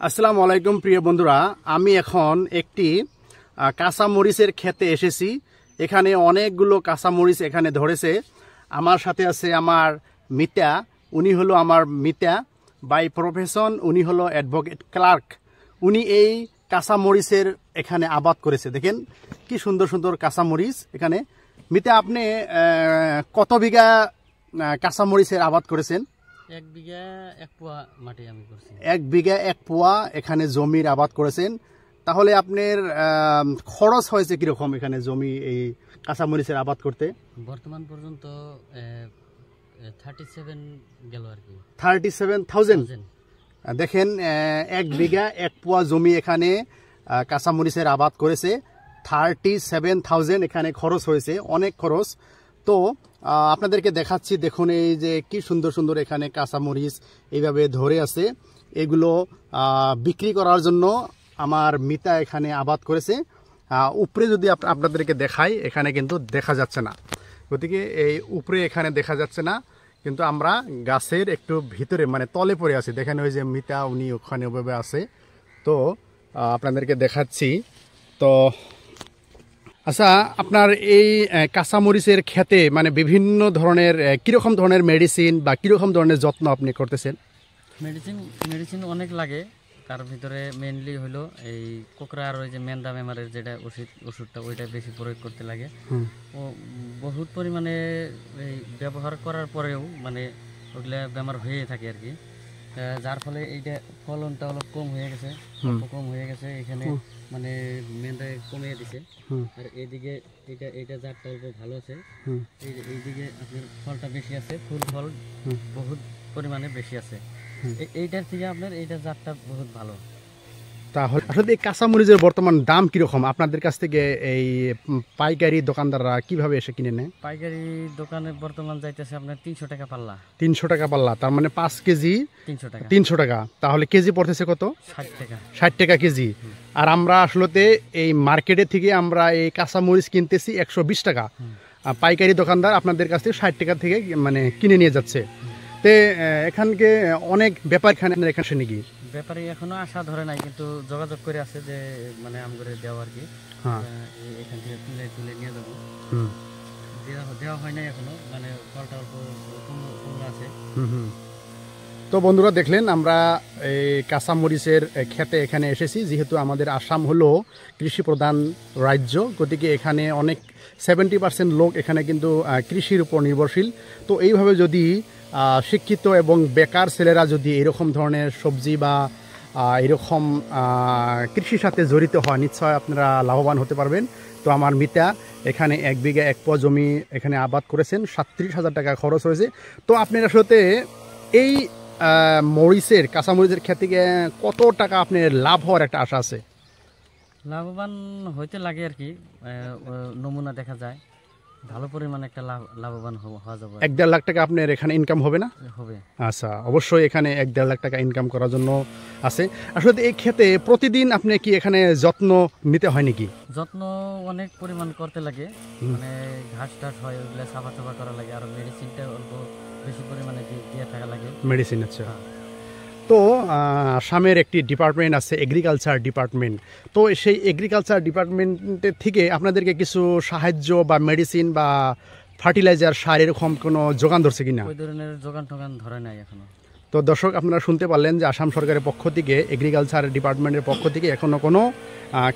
আসসালামু আলাইকুম প্রিয় বন্ধুরা, আমি এখন একটি কাঁচামরিচের ক্ষেতে এসেছি। এখানে অনেকগুলো কাঁচামরিচ এখানে ধরেছে। আমার সাথে আছে আমার মিতা, উনি হলো আমার মিতা বাই প্রফেশন, উনি হলো অ্যাডভোকেট ক্লার্ক। উনি এই কাঁচামরিচের এখানে আবাদ করেছে। দেখেন কি সুন্দর সুন্দর কাঁচামরিচ এখানে। মিতা, আপনি কত বিঘা কাঁচামরিচের আবাদ করেছেন? 1 বিঘা 1 পোয়া মাটি আমি করছি। 1 বিঘা 1 পোয়া এখানে জমির আবাদ করেছেন। তাহলে আপনার খরচ হয়েছে কিরকম এখানে জমি এই কাঁচামরিচের আবাদ করতে? বর্তমান পর্যন্ত 37 গেল আর কি। 37,000। দেখেন 1 বিঘা 1 পোয়া জমি এখানে কাঁচামরিচের আবাদ করেছে। 37,000 এখানে খরচ হয়েছে, অনেক খরচ। তো আপনাদেরকে দেখাচ্ছি, দেখুন এই যে কি সুন্দর সুন্দর এখানে কাঁচামরিচ এইভাবে ধরে আছে। এগুলো বিক্রি করার জন্য আমার মিতা এখানে আবাদ করেছে। উপরে যদি আপনাদেরকে দেখাই, এখানে কিন্তু দেখা যাচ্ছে না, গতিকে এই উপরে এখানে দেখা যাচ্ছে না, কিন্তু আমরা গাছের একটু ভিতরে মানে তলে পড়ে আছি। দেখেন ওই যে মিতা, উনি ওখানে ওভাবে আছে। তো আপনাদেরকে দেখাচ্ছি। তো আচ্ছা, আপনার এই কাঁচামরিচের ক্ষেতে মানে বিভিন্ন ধরনের কিরকম ধরনের মেডিসিন বা কিরকম ধরনের যত্ন আপনি করতেছেন? মেডিসিন অনেক লাগে। তার ভিতরে মেইনলি হলো এই কোকরা আর ওই যে মেন্দা বেমারের যেটা ওষুধটা ওইটা বেশি প্রয়োগ করতে লাগে। ও বহুত পরিমাণে এই ব্যবহার করার পরেও মানে ওগুলা বেমার হয়ে থাকে আর কি। যার ফলে এইটা ফলনটা অলপ কম হয়ে গেছে এখানে, মানে মেনটা কমিয়ে দিছে। আর এইদিকে এইটা জাতটা অল্প ভালো আছে, এইদিকে আপনার ফলটা বেশি আছে, ফল বহুত পরিমাণে বেশি আছে। এইটার থেকে আপনার এইটা জাতটা বহুত ভালো। তাহলে আসলে এই কাঁচামরিচের বর্তমান দাম কিরকম আপনাদের কাছ থেকে? এই পাইকারি দোকানদাররা কিভাবে এসে কিনে নেয়? পাইকারি দোকানে বর্তমান যাইতেছে আপনার 300 টাকা পাল্লা। 300 টাকা পাল্লা, তার মানে 5 কেজি 300 টাকা। 300 টাকা, তাহলে কেজি পড়তেছে কত? 60 টাকা। 60 টাকা কেজি। আর আমরা আসলে এই মার্কেটে থেকে আমরা এই কাঁচামরিচ কিনতেছি 120 টাকা। পাইকারি দোকানদার আপনাদের কাছ থেকে 60 টাকা থেকে মানে কিনে নিয়ে যাচ্ছে। তে এখানকে অনেক ব্যাপারখানে এখানে শুনি কি ব্যাপারে এখনো আশা ধরে নাই, কিন্তু যোগাযোগ করে আছে যে মানে আমগরে দেওয়া আর কি। এখান থেকে তুলে নিয়ে যাবো। দেওয়া হয় নাই এখনো, মানে ফলটা অল্প কম আছে। তো বন্ধুরা, দেখলেন আমরা এই কাঁচামরিচের ক্ষেতে এখানে এসেছি। যেহেতু আমাদের আসাম হলো কৃষি প্রধান রাজ্য, গতিকে এখানে অনেক 70% লোক এখানে কিন্তু কৃষির উপর নির্ভরশীল। তো এইভাবে যদি শিক্ষিত এবং বেকার ছেলেরা যদি এরকম ধরনের সবজি বা এরকম কৃষির সাথে জড়িত হয়, নিশ্চয় আপনারা লাভবান হতে পারবেন। তো আমার মিতা এখানে 1 বিঘা 1 পোয়া জমি এখানে আবাদ করেছেন, 37,000 টাকা খরচ হয়েছে। তো আপনার আসলে এই কাঁচামরিচের ক্ষেতে কত টাকা আপনার লাভ হওয়ার একটা আশা আছে? লাভবান হইতে লাগে আর কি। নমুনা দেখা যায় ভালো পরিমাণে একটা লাভবান হওয়া যাবে। 1-1.5 লাখ টাকা আপনার এখানে ইনকাম হবে না? হবে। আচ্ছা, অবশ্যই এখানে 1-1.5 লাখ টাকা ইনকাম করার জন্য আছে। আসলে এই ক্ষেতে প্রতিদিন আপনি কি এখানে যত্ন নিতে হয় নাকি? যত্ন অনেক পরিমাণ করতে লাগে, মানে ঘাস টাস হয় ওইগুলো সাফা করা লাগে, আর মেডিসিনটা অল্প বেশি পরিমাণে দিয়ে থাকা লাগে। মেডিসিন, আচ্ছা। তো আসামের একটি ডিপার্টমেন্ট আছে, এগ্রিকালচার ডিপার্টমেন্ট। তো সেই এগ্রিকালচার ডিপার্টমেন্টের থেকে আপনাদেরকে কিছু সাহায্য বা মেডিসিন বা ফার্টিলাইজার, সার এরকম কোনো যোগান ধরছে কিনা? ওই ধরনের যোগান ধরে নাই এখনো। তো দর্শক, আপনারা শুনতে পারলেন যে আসাম সরকারের পক্ষ থেকে, এগ্রিকালচার ডিপার্টমেন্টের পক্ষ থেকে এখনও কোনো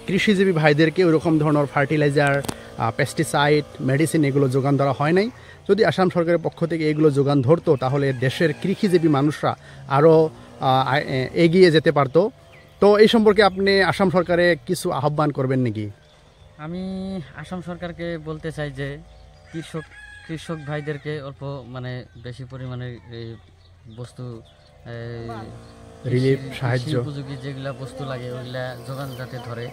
কৃষিজীবী ভাইদেরকে ওরকম ধরনের ফার্টিলাইজার, পেস্টিসাইড, মেডিসিন এগুলো যোগান ধরা হয় নাই। যদি আসাম সরকারের পক্ষ থেকে এগুলো যোগান ধরতো, তাহলে দেশের কৃষিজীবী মানুষরা আরও এগিয়ে যেতে পারতো। তো এই সম্পর্কে আপনি আসাম সরকারে কিছু আহ্বান করবেন নাকি? আমি আসাম সরকারকে বলতে চাই যে কৃষক ভাইদেরকে অল্প মানে বেশি পরিমাণে বস্তু রিলিফ, সাহায্য, উপযোগী যেগুলা বস্তু লাগে ওইগুলা যোগান যাতে ধরে।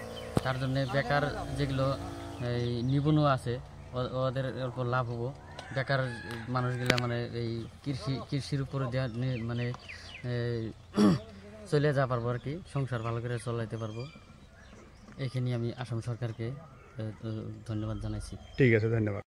তার জন্য বেকার যেগুলো নিপুণ আছে ওদের অল্প লাভ হবো। বেকার মানুষগুলা মানে এই কৃষির উপরে মানে চলে যা পারবো আর কি, সংসার ভালো করে চলাইতে পারবো। এইখানে আমি আসাম সরকারকে ধন্যবাদ জানাইছি। ঠিক আছে, ধন্যবাদ।